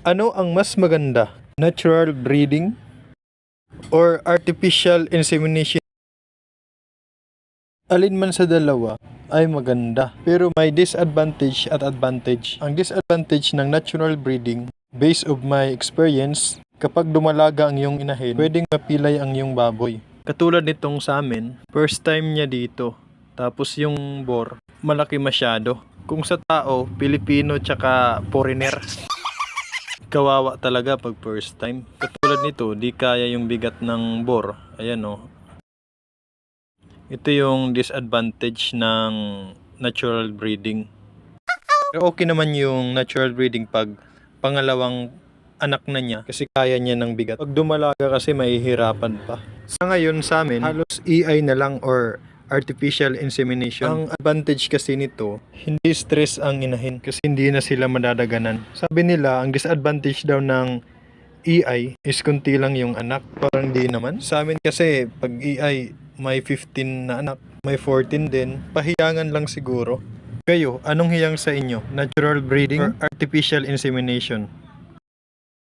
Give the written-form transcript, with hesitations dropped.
Ano ang mas maganda? Natural breeding or artificial insemination? Alin man sa dalawa ay maganda, pero may disadvantage at advantage. Ang disadvantage ng natural breeding, based of my experience, kapag dumalaga ang iyong inahin, pwedeng mapilay ang iyong baboy. Katulad nitong sa amin, first time niya dito. Tapos yung boar, malaki masyado. Kung sa tao, Pilipino tsaka foreigner, kawawa talaga pag first time. Katulad nito, di kaya yung bigat ng boar. Ayan o. Ito yung disadvantage ng natural breeding. Pero okay naman yung natural breeding pag pangalawang anak na niya kasi kaya niya ng bigat. Pag dumalaga kasi mahihirapan pa. Sa ngayon sa amin, halos EI na lang or artificial insemination. Ang advantage kasi nito, hindi stress ang inahin kasi hindi na sila madadaganan. Sabi nila, ang disadvantage daw ng EI is kunti lang yung anak. Parang di naman. Sa amin kasi pag EI, may 15 na anak, may 14 din. Pahiyangan lang siguro. Kayo, anong hiyang sa inyo? Natural breeding or artificial insemination?